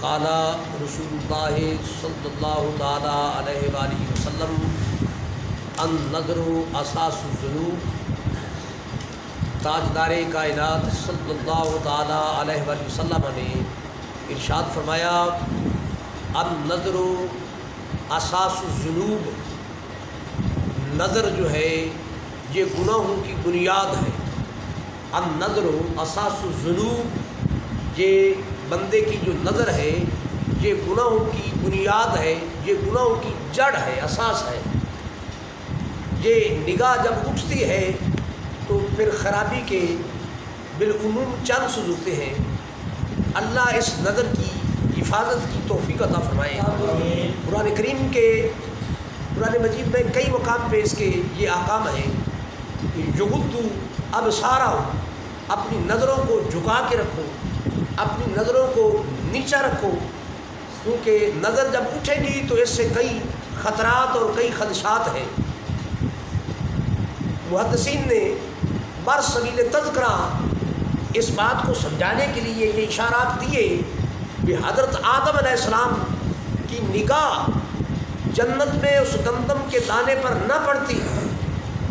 قال رسول اللہ صلی اللہ تعالی علیہ وآلہ وسلم النظر اساس الذنوب۔ تاجدار کائنات صلی اللہ تعالی علیہ وآلہ وسلم نے ارشاد فرمایا النظر اساس الذنوب، نظر جو ہے یہ گناہوں کی بنیاد ہے۔ النظر اساس الذنوب، یہ بندے کی جو نظر ہے یہ گناہوں کی بنیاد ہے، یہ گناہوں کی جڑ ہے، اساس ہے۔ یہ نگاہ جب اٹھتی ہے تو پھر خرابی کے بالعموم چانسز ہوتے ہیں۔ اللہ اس نظر کی حفاظت کی توفیق عطا فرمائے۔ قرآن کریم کے قرآن مجید میں کئی مقام پہ اس کے یہ احکام ہیں کہ یغضوا ابصارہم، اپنی نظروں کو جھکا کے رکھو، اپنی نظروں کو نیچا رکھو، کیونکہ نظر جب اٹھے گی تو اس سے کئی خطرات اور کئی خدشات ہیں۔ محدثین نے برسبیل تذکرہ اس بات کو سمجھانے کے لیے یہ اشارات دیے کہ حضرت آدم علیہ السلام کی نگاہ جنت میں اس گندم کے دانے پر نہ پڑتی،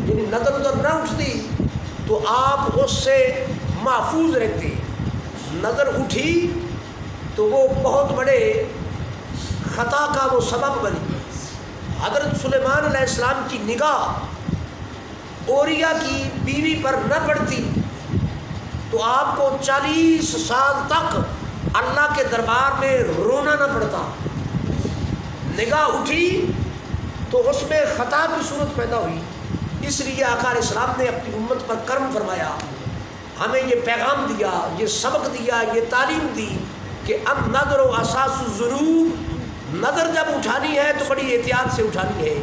یعنی نظر ادھر نہ اٹھتی تو آپ اس سے محفوظ رہتے۔ نظر اٹھی تو وہ بہت بڑے خطا کا وہ سبب بنی۔ حضرت سلیمان علیہ السلام کی نگاہ اوریا کی بیوی پر نہ پڑتی تو آپ کو 40 سال تک اللہ کے دربار میں رونا نہ پڑتا۔ نگاہ اٹھی تو اس میں خطا کی صورت پیدا ہوئی، اس لیے آقا علیہ السلام نے اپنی امت پر کرم فرمایا، ہمیں یہ پیغام دیا، یہ سبق دیا، یہ تعلیم دی کہ النظر اساس الذنوب، نظر جب اٹھانی ہے تو بڑی احتیاط سے اٹھانی ہے۔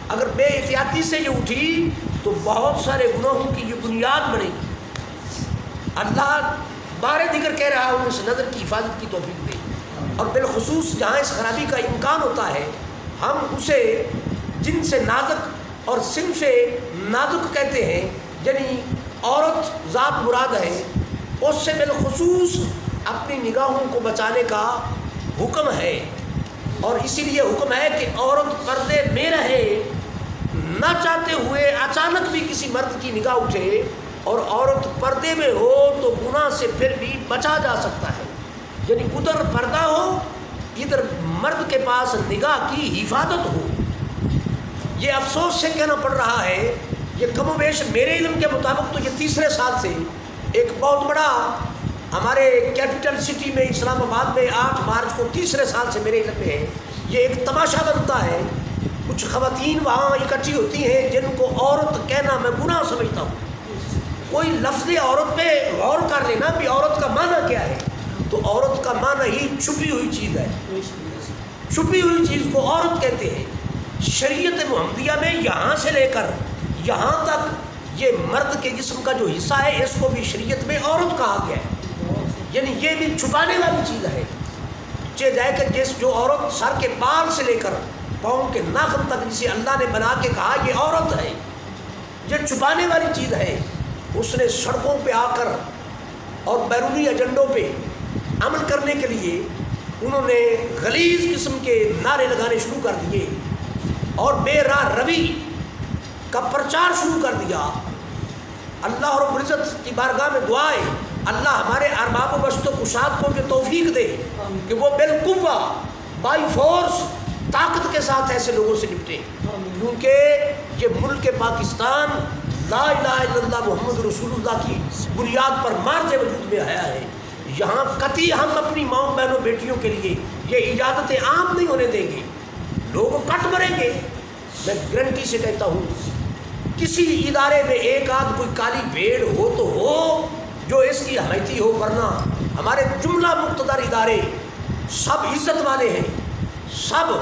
اگر بے احتیاطی سے یہ اٹھی تو بہت سارے گناہوں کی یہ بنیاد بنے گی۔ اللہ بار دیگر کہہ رہا ہوں اس نظر کی حفاظت کی توفیق دے، اور بالخصوص جہاں اس خرابی کا امکان ہوتا ہے ہم اسے جن سے نازک اور سن سے نازک کہتے ہیں، یعنی عورت ذات مراد ہے، اس سے بالخصوص اپنی نگاہوں کو بچانے کا حکم ہے۔ اور اسی لیے حکم ہے کہ عورت پردے میں رہے، نہ چاہتے ہوئے اچانک بھی کسی مرد کی نگاہ اٹھے اور عورت پردے میں ہو تو گناہ سے پھر بھی بچا جا سکتا ہے، یعنی ادھر پردہ ہو ادھر مرد کے پاس نگاہ کی حفاظت ہو۔ یہ افسوس سے کہنا پڑ رہا ہے، یہ کم و بیش میرے علم کے مطابق تو یہ 3 سال سے ایک بہت بڑا ہمارے کیپٹل سٹی میں اسلام آباد میں 8 مارچ کو 3 سال سے میرے علم میں ہے، یہ ایک تماشا بنتا ہے۔ کچھ خواتین وہاں اکٹھی ہوتی ہیں جن کو عورت کہنا میں گناہ سمجھتا ہوں۔ کوئی لفظ عورت پہ غور کر لینا بھی عورت کا معنی کیا ہے، تو عورت کا معنی ہی چھپی ہوئی چیز ہے، چھپی ہوئی چیز کو عورت کہتے ہیں۔ شریعت محمدیہ میں یہاں سے لے کر یہاں تک یہ مرد کے جسم کا جو حصہ ہے اس کو بھی شریعت میں عورت کہا گیا ہے، یعنی یہ بھی چھپانے والی چیز ہے۔ چاہے جائے کہ جس جو عورت سر کے بال سے لے کر پاؤں کے ناخن تک جسے اللہ نے بنا کے کہا یہ عورت ہے، یہ چھپانے والی چیز ہے۔ اس نے سڑکوں پہ آ کر اور بیرونی ایجنڈوں پہ عمل کرنے کے لیے انہوں نے غلیظ قسم کے نعرے لگانے شروع کر دیے اور بے راہ روی کا پرچار شروع کر دیا۔ اللہ رب العزت کی بارگاہ میں دعا ہے اللہ ہمارے ارباب و بست و کشاد کو یہ توفیق دے کہ وہ بالقوہ بائی فورس طاقت کے ساتھ ایسے لوگوں سے نپٹے، کیونکہ یہ ملک پاکستان لا الہ الا اللہ محمد رسول اللہ کی بنیاد پر مارج وجود میں آیا ہے۔ یہاں قطعی ہم اپنی ماؤں بہنوں بیٹیوں کے لیے یہ اجازتیں عام نہیں ہونے دیں گے، لوگ کٹ مریں گے۔ میں گارنٹی سے کہتا ہوں کسی ادارے میں ایک آدھ کوئی کالی بھیڑ ہو تو ہو جو اس کی حمایتی ہو، ورنہ ہمارے جملہ مقتدر ادارے سب عزت والے ہیں، سب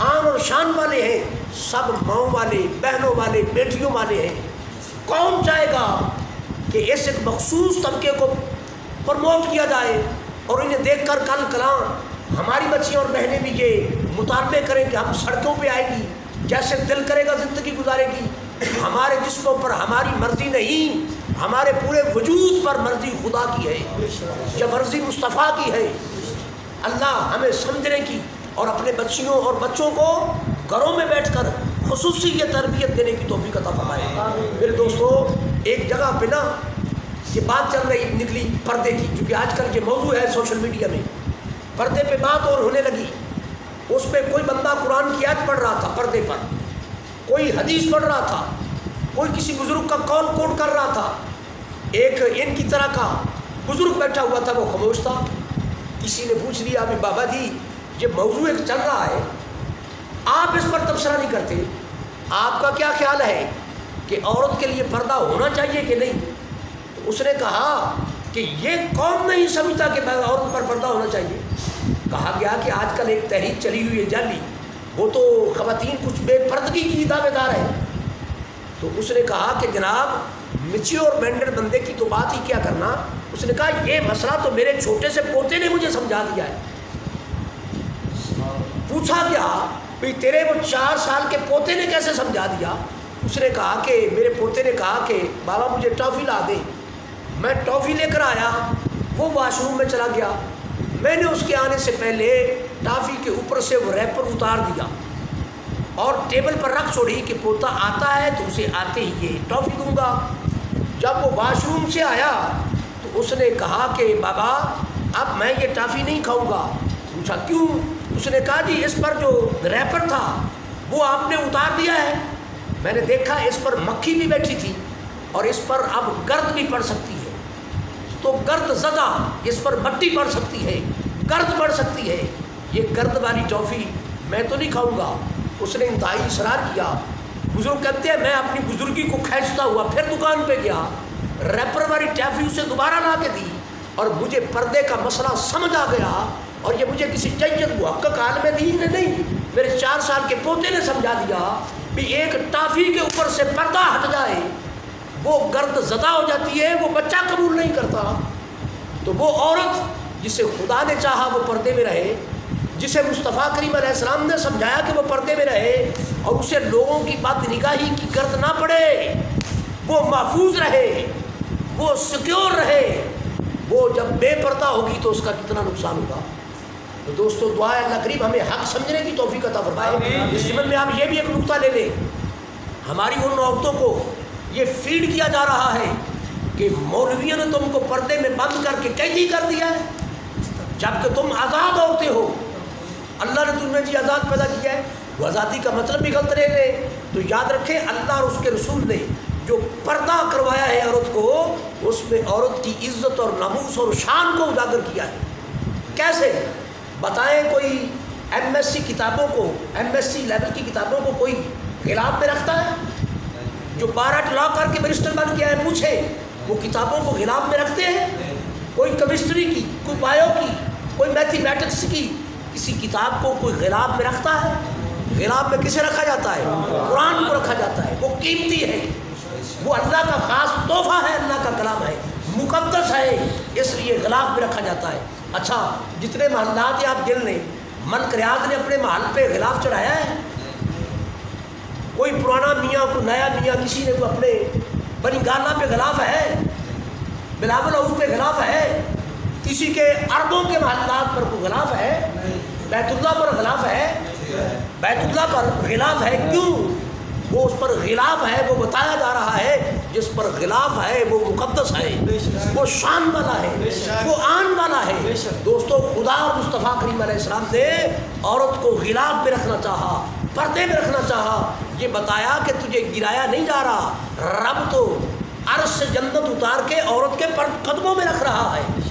آن اور شان والے ہیں، سب ماؤں والے، بہنوں والے، بیٹیوں والے ہیں۔ کون چاہے گا کہ اس ایک مخصوص طبقے کو پروموٹ کیا جائے اور انہیں دیکھ کر کل کلاں ہماری بچیاں اور بہنیں بھی یہ مطالبے کریں کہ ہم سڑکوں پہ آئے گی، جیسے دل کرے گا زندگی گزارے گی، ہمارے جسموں پر ہماری مرضی نہیں، ہمارے پورے وجود پر مرضی خدا کی ہے، یہ مرضی مصطفیٰ کی ہے۔ اللہ ہمیں سمجھنے کی اور اپنے بچیوں اور بچوں کو گھروں میں بیٹھ کر خصوصی یہ تربیت دینے کی توفیق عطا فرمائے۔ میرے دوستو، ایک جگہ پہ نا یہ بات چل رہی نکلی پردے کی، کیونکہ آج کل یہ موضوع ہے سوشل میڈیا میں، پردے پہ بات اور ہونے لگی۔ اس پہ کوئی بندہ قرآن کی آیت پڑھ رہا تھا پردے پر، کوئی حدیث پڑھ رہا تھا، کوئی کسی بزرگ کا قول کوٹ کر رہا تھا۔ ایک ان کی طرح کا بزرگ بیٹھا ہوا تھا، وہ خاموش تھا۔ کسی نے پوچھ لیا ابھی بابا جی یہ موضوع ایک چل رہا ہے، آپ اس پر تبصرہ نہیں کرتے، آپ کا کیا خیال ہے کہ عورت کے لیے پردہ ہونا چاہیے کہ نہیں؟ تو اس نے کہا کہ یہ کون نہیں سمجھتا کہ عورت پر پردہ ہونا چاہیے۔ کہا گیا کہ آج کل ایک تحریک چلی ہوئی ہے جعلی، وہ تو خواتین کچھ بے پردگی کی دعوے دار ہے۔ تو اس نے کہا کہ جناب میچیور مینڈل بندے کی تو بات ہی کیا کرنا۔ اس نے کہا یہ مسئلہ تو میرے چھوٹے سے پوتے نے مجھے سمجھا دیا ہے۔ پوچھا گیا بھئی تیرے وہ 4 سال کے پوتے نے کیسے سمجھا دیا؟ اس نے کہا کہ میرے پوتے نے کہا کہ بابا مجھے ٹافی لا دے۔ میں ٹافی لے کر آیا، وہ واش روم میں چلا گیا، میں نے اس کے آنے سے پہلے ٹافی کے اوپر سے وہ ریپر اتار دیا اور ٹیبل پر رکھ چھوڑی کہ پوتا آتا ہے تو اسے آتے ہی یہ ٹافی دوں گا۔ جب وہ واش روم سے آیا تو اس نے کہا کہ بابا اب میں یہ ٹافی نہیں کھاؤں گا۔ پوچھا کیوں؟ اس نے کہا جی اس پر جو ریپر تھا وہ آپ نے اتار دیا ہے، میں نے دیکھا اس پر مکھی بھی بیٹھی تھی اور اس پر اب گرد بھی پڑ سکتی ہے، تو گرد زدہ اس پر مٹی پڑ سکتی ہے، گرد پڑ سکتی ہے، یہ گرد والی ٹافی میں تو نہیں کھاؤں گا۔ اس نے انتہائی اصرار کیا۔ بزرگ کہتے ہیں میں اپنی بزرگی کو کھینچتا ہوا پھر دکان پہ گیا، ریپر والی ٹافی اسے دوبارہ لا کے دی اور مجھے پردے کا مسئلہ سمجھ آ گیا، اور یہ مجھے کسی جید محقق عالم دین نے نہیں، میرے 4 سال کے پوتے نے سمجھا دیا کہ ایک ٹافی کے اوپر سے پردہ ہٹ جائے وہ گرد زدہ ہو جاتی ہے، وہ بچہ قبول نہیں کرتا۔ تو وہ عورت جسے خدا نے چاہا وہ پردے میں رہے، جسے مصطفیٰ کریم علیہ السلام نے سمجھایا کہ وہ پردے میں رہے اور اسے لوگوں کی بد نگاہی کی گرد نہ پڑے، وہ محفوظ رہے، وہ سیکیور رہے، وہ جب بے پردہ ہوگی تو اس کا کتنا نقصان ہوگا۔ تو دوستو دعا ہے اللہ کریم ہمیں حق سمجھنے کی توفیق عطا فرمائے۔ اس ضمن میں آپ یہ بھی ایک نقطہ لے لیں، ہماری ان عورتوں کو یہ فیڈ کیا جا رہا ہے کہ مولویوں نے تم کو پردے میں بند کر کے قیدی کر دیا ہے، جبکہ تم آزاد ہوتے ہو۔ اللہ نے تمہیں جی آزاد پیدا کیا ہے، وہ آزادی کا مطلب بھی غلط رہے گے۔ تو یاد رکھیں اللہ اور اس کے رسول نے جو پردہ کروایا ہے عورت کو، اس میں عورت کی عزت اور ناموس اور شان کو اجاگر کیا ہے۔ کیسے بتائیں؟ کوئی ایم ایس سی کتابوں کو، ایم ایس سی لیول کی کتابوں کو کوئی غلاف میں رکھتا ہے؟ جو 12 لا کر کے بیرسٹر بن گیا ہے پوچھے، وہ کتابوں کو غلاف میں رکھتے ہیں؟ کوئی کیمسٹری کی، کوئی بایو کی، کوئی میتھمیٹکس کی کسی کتاب کو کوئی غلاف میں رکھتا ہے؟ غلاف میں کسے رکھا جاتا ہے؟ قرآن کو رکھا جاتا ہے۔ وہ قیمتی ہے، وہ اللہ کا خاص تحفہ ہے، اللہ کا کلام ہے، مقدس ہے، اس لیے غلاف میں رکھا جاتا ہے۔ اچھا جتنے محلات آپ گن لیں، ملک ریاض نے اپنے محل پہ غلاف چڑھایا ہے؟ کوئی پرانا میاں، کوئی نیا میاں، کسی نے کوئی اپنے بنی گالا پہ غلاف ہے؟ بلاول ہاؤس پہ غلاف ہے؟ کسی کے اربوں کے محلات پر کوئی غلاف ہے؟ بیت اللہ پر غلاف ہے؟ بیت اللہ پر غلاف ہے، کیوں؟ وہ اس پر غلاف ہے، وہ بتایا جا رہا ہے جس پر غلاف ہے وہ مقدس ہے، وہ شان والا ہے، وہ آن والا ہے۔ دوستو خدا اور مصطفیٰ کریم علیہ السلام نے عورت کو غلاف میں رکھنا چاہا، پردے میں رکھنا چاہا، یہ بتایا کہ تجھے گرایا نہیں جا رہا، رب تو عرش سے جنت اتار کے عورت کے قدموں میں رکھ رہا ہے،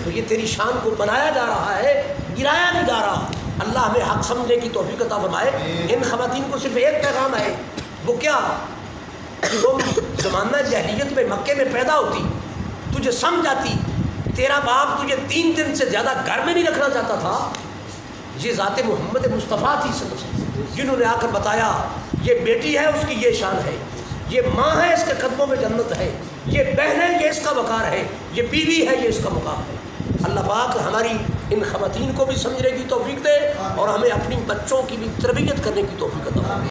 تو یہ تیری شان کو بنایا جا رہا ہے، گرایا نہیں جا رہا۔ اللہ ہمیں حق سمجھنے کی توفیق عطا فرمائے۔ ان خواتین کو صرف ایک پیغام ہے، وہ کیا؟ تم زمانہ جاہلیت میں مکے میں پیدا ہوتی، تجھے سمجھ آتی، تیرا باپ تجھے 3 دن سے زیادہ گھر میں نہیں رکھنا چاہتا تھا، یہ ذات محمد مصطفیٰ تھی صلی اللہ علیہ وسلم، جنہوں نے آ کر بتایا یہ بیٹی ہے اس کی یہ شان ہے، یہ ماں ہے اس کے قدموں میں جنت ہے، یہ بہن ہے یہ اس کا وقار ہے، یہ بیوی ہے یہ اس کا مقام ہے۔ اللہ پاک ہماری ان خواتین کو بھی سمجھنے کی توفیق دے اور ہمیں اپنی بچوں کی بھی تربیت کرنے کی توفیق عطا فرمائے۔